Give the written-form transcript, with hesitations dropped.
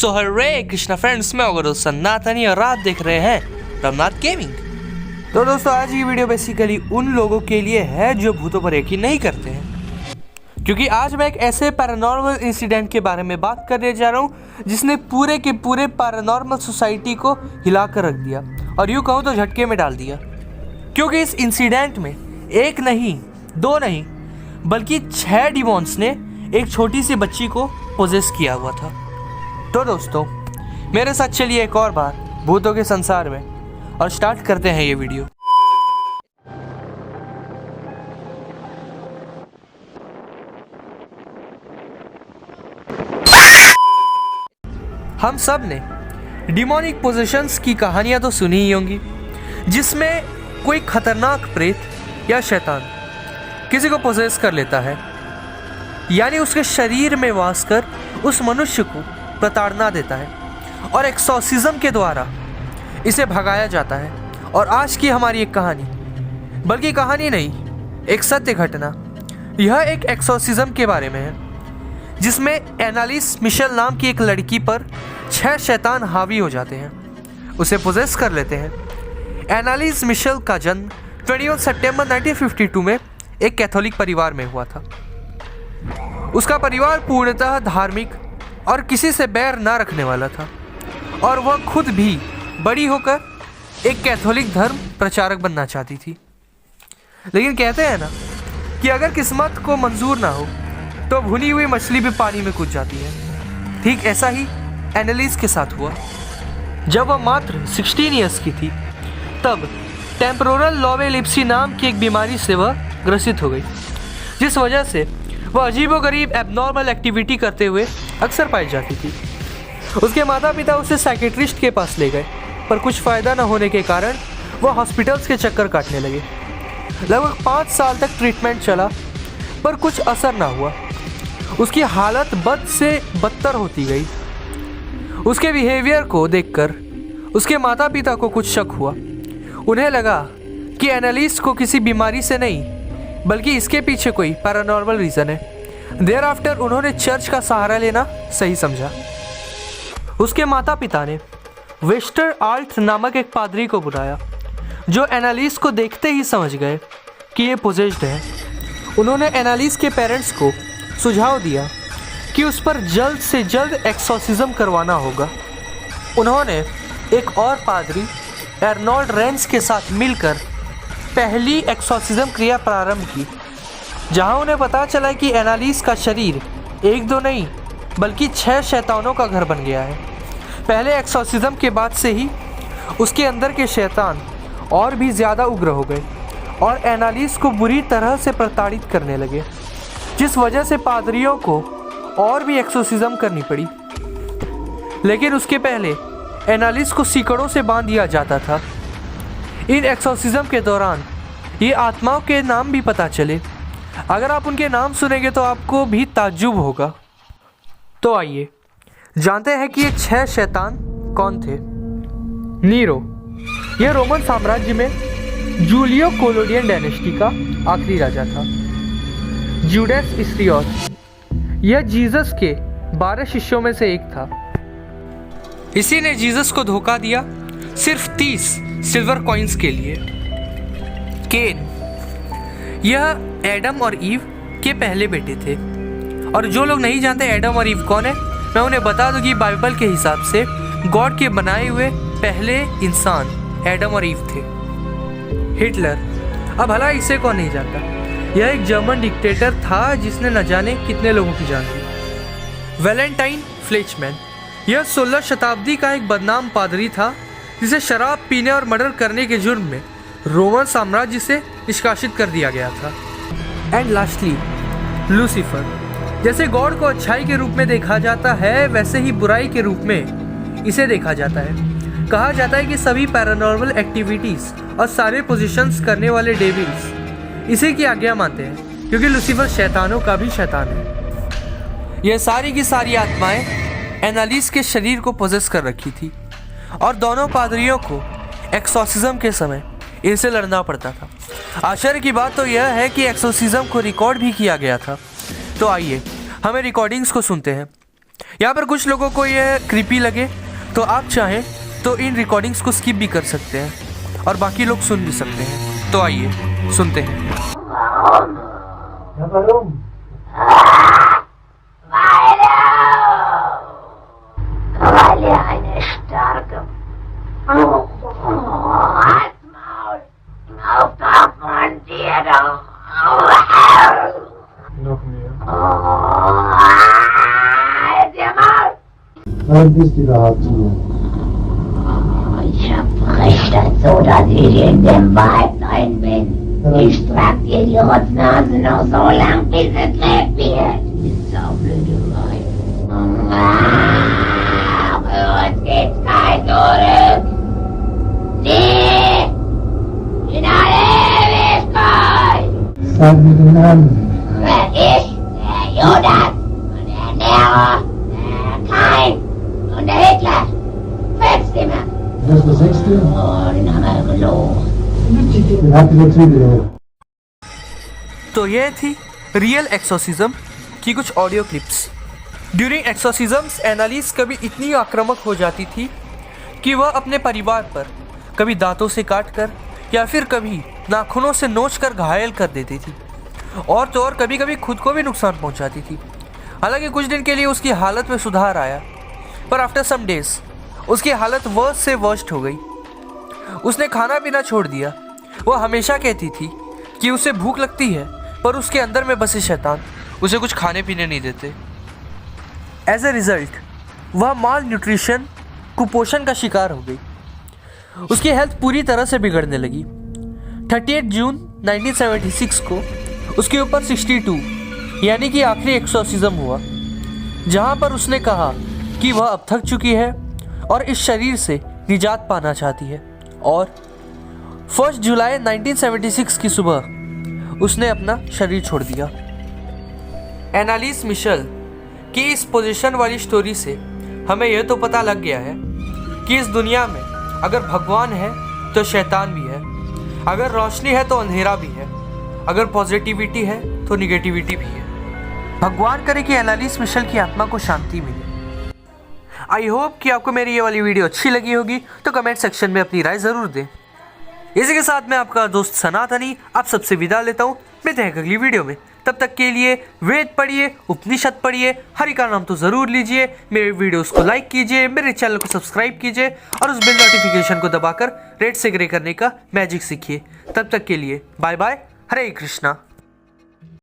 सो हरे Krishna friends, मैं अगर सन्नातनी और आप देख रहे हैं रमनाथ गेमिंग। तो दोस्तों, आज की वीडियो बेसिकली उन लोगों के लिए है जो भूतों पर यकीन नहीं करते हैं, क्योंकि आज मैं एक ऐसे पैरानॉर्मल इंसिडेंट के बारे में बात करने जा रहा हूँ जिसने पूरे के पूरे पैरानॉर्मल सोसाइटी को हिला कर रख दिया और यूँ कहूँ तो झटके में डाल दिया। क्योंकि इस इंसिडेंट में एक नहीं, दो नहीं, बल्कि 6 डिमॉन्स ने एक छोटी सी बच्ची को पोजेस किया हुआ था। तो दोस्तों, मेरे साथ चलिए एक और बार भूतों के संसार में और स्टार्ट करते हैं ये वीडियो। हम सब ने डिमोनिक पोजेशंस की कहानियां तो सुनी ही होंगी, जिसमें कोई खतरनाक प्रेत या शैतान किसी को पोजेस कर लेता है, यानी उसके शरीर में वास कर उस मनुष्य को प्रताड़ना देता है और एक्सॉर्सिज्म के द्वारा इसे भगाया जाता है। और आज की हमारी एक कहानी, बल्कि कहानी नहीं, एक सत्य घटना, यह एक एक्सॉर्सिज्म के बारे में है, जिसमें एनालिस मिशेल नाम की एक लड़की पर 6 शैतान हावी हो जाते हैं, उसे पोजेस कर लेते हैं। एनालिस मिशेल का जन्म 21 सितंबर 1952 में एक कैथोलिक परिवार में हुआ था। उसका परिवार पूर्णतः धार्मिक और किसी से बैर ना रखने वाला था, और वह खुद भी बड़ी होकर एक कैथोलिक धर्म प्रचारक बनना चाहती थी। लेकिन कहते हैं ना कि अगर किस्मत को मंजूर ना हो तो भुनी हुई मछली भी पानी में कूद जाती है। ठीक ऐसा ही एनालिस के साथ हुआ। जब वह मात्र 16 ईयर्स की थी, तब टेम्पोरल लोब एपिलेप्सी नाम की एक बीमारी से वह ग्रसित हो गई, जिस वजह से वह अजीबोगरीब एबनॉर्मल एक्टिविटी करते हुए अक्सर पाई जाती थी। उसके माता पिता उसे साइकेट्रिस्ट के पास ले गए, पर कुछ फ़ायदा न होने के कारण वह हॉस्पिटल्स के चक्कर काटने लगे। लगभग 5 साल तक ट्रीटमेंट चला, पर कुछ असर ना हुआ। उसकी हालत बद से बदतर होती गई। उसके बिहेवियर को देखकर उसके माता पिता को कुछ शक हुआ। उन्हें लगा कि एनालिस को किसी बीमारी से नहीं, बल्कि इसके पीछे कोई पैरानॉर्मल रीज़न है। देयर आफ्टर उन्होंने चर्च का सहारा लेना सही समझा। उसके माता पिता ने वेस्टर आल्ट नामक एक पादरी को बुलाया, जो एनालिस को देखते ही समझ गए कि ये पोजेस्ड है। उन्होंने एनालिस के पेरेंट्स को सुझाव दिया कि उस पर जल्द से जल्द एक्सॉर्सिज्म करवाना होगा। उन्होंने एक और पादरी एर्नोल्ड रेंस के साथ मिलकर पहली एक्सॉर्सिज्म क्रिया प्रारंभ की, जहां उन्हें पता चला कि एनालिस का शरीर 1-2 नहीं, बल्कि 6 शैतानों का घर बन गया है। पहले एक्सॉर्सिज्म के बाद से ही उसके अंदर के शैतान और भी ज़्यादा उग्र हो गए और एनालिस को बुरी तरह से प्रताड़ित करने लगे, जिस वजह से पादरियों को और भी एक्सॉर्सिज्म करनी पड़ी। लेकिन उसके पहले एनालिस को सीकड़ों से बांध दिया जाता था। इन एक्सॉर्सिज्म के दौरान ये आत्माओं के नाम भी पता चले। अगर आप उनके नाम सुनेंगे तो आपको भी ताज्जुब होगा। तो आइए जानते हैं कि ये 6 शैतान कौन थे। नीरो, यह रोमन साम्राज्य में जूलियो कोलोडियन डायनेस्टी का आखिरी राजा था। जूडास इस्करियोट, यह जीसस के 12 शिष्यों में से एक था। इसी ने जीसस को धोखा दिया सिर्फ 30 सिल्वर कॉइन्स के लिए। केन, यह एडम और ईव के पहले बेटे थे। और जो लोग नहीं जानते एडम और ईव कौन है, मैं उन्हें बता दूं कि बाइबल के हिसाब से गॉड के बनाए हुए पहले इंसान एडम और ईव थे। हिटलर, अब भला इसे कौन नहीं जानता, यह एक जर्मन डिक्टेटर था जिसने न जाने कितने लोगों की जान ली। वैलेंटाइन फ्लेचमैन, यह 16 शताब्दी का एक बदनाम पादरी था जिसे शराब पीने और मर्डर करने के जुर्म में रोमन साम्राज्य से निष्कासित कर दिया गया था। एंड लास्टली लूसीफर, जैसे गॉड को अच्छाई के रूप में देखा जाता है, वैसे ही बुराई के रूप में इसे देखा जाता है। कहा जाता है कि सभी पैरानॉर्मल एक्टिविटीज़ और सारे पोजीशंस करने वाले डेविल्स इसी की आज्ञा मानते हैं, क्योंकि लूसीफर शैतानों का भी शैतान है। यह सारी की सारी आत्माएं एनालिस के शरीर को पोजेस कर रखी थी, और दोनों पादरियों को एक्सॉर्सिज्म के समय इनसे लड़ना पड़ता था। आश्चर्य की बात तो यह है कि एक्सॉर्सिज्म को रिकॉर्ड भी किया गया था। तो आइए हमें रिकॉर्डिंग्स को सुनते हैं। यहाँ पर कुछ लोगों को ये क्रीपी लगे तो आप चाहें तो इन रिकॉर्डिंग्स को स्किप भी कर सकते हैं और बाकी लोग सुन भी सकते हैं। तो आइए सुनते हैं। Wann bist du überhaupt hier? Ich verspreche das so, dass ich in dem Wald rein bin. Ich trag dir die Rotznase noch so lang, bis es lebt wird. Die saublöde Weib. Für uns gibt's kein Zurück. Nie! In alle Ewigkeit! Sag mir den Namen. Ich, der Judas und der Nero, der Kain und der Hitler. Fünfte Mann. Das ist der sechste? Oh, den haben wir gelogen. Den habt ihr natürlich auch. तो ये थी real exorcism की कुछ audio clips. During एक्सोसिज्म्स एनालिस कभी इतनी आक्रामक हो जाती थी कि वह अपने परिवार पर कभी दांतों से काटकर या फिर कभी नाखूनों से नोचकर घायल कर देती थी और तो और कभी कभी खुद को भी नुकसान पहुंचाती थी। हालांकि कुछ दिन के लिए उसकी हालत में सुधार आया, पर आफ्टर सम डेज उसकी हालत वर्स्ट से वर्स्ट हो गई। उसने खाना पीना छोड़ दिया। वह हमेशा कहती थी कि उसे भूख लगती है, पर उसके अंदर में बसे शैतान उसे कुछ खाने पीने नहीं देते। एज ए रिजल्ट वह माल न्यूट्रिशन कुपोषण का शिकार हो गई। उसकी हेल्थ पूरी तरह से बिगड़ने लगी। 38 जून 1976 को उसके ऊपर 62 यानी कि आखिरी एक्सोसिज्म हुआ, जहां पर उसने कहा कि वह अब थक चुकी है और इस शरीर से निजात पाना चाहती है। और 1 जुलाई 1976 की सुबह उसने अपना शरीर छोड़ दिया। एनालिस मिशेल की इस पोजीशन वाली स्टोरी से हमें यह तो पता लग गया है कि इस दुनिया में अगर भगवान है तो शैतान भी है, अगर रोशनी है तो अंधेरा भी है, अगर पॉजिटिविटी है तो निगेटिविटी भी है। भगवान करे कि एनालिस मिशेल की आत्मा को शांति मिले। आई होप कि आपको मेरी ये वाली वीडियो अच्छी लगी होगी, तो कमेंट सेक्शन में अपनी राय ज़रूर दें। इसी के साथ मैं आपका दोस्त सनातनी आप सबसे विदा लेता हूँ। मिलते हैं अगली वीडियो में। तब तक के लिए वेद पढ़िए, उपनिषद पढ़िए, हरि का नाम तो ज़रूर लीजिए, मेरे वीडियोस को लाइक कीजिए, मेरे चैनल को सब्सक्राइब कीजिए और उस बेल नोटिफिकेशन को दबाकर रेड से ग्रे करने का मैजिक सीखिए। तब तक के लिए बाय बाय, हरे कृष्णा।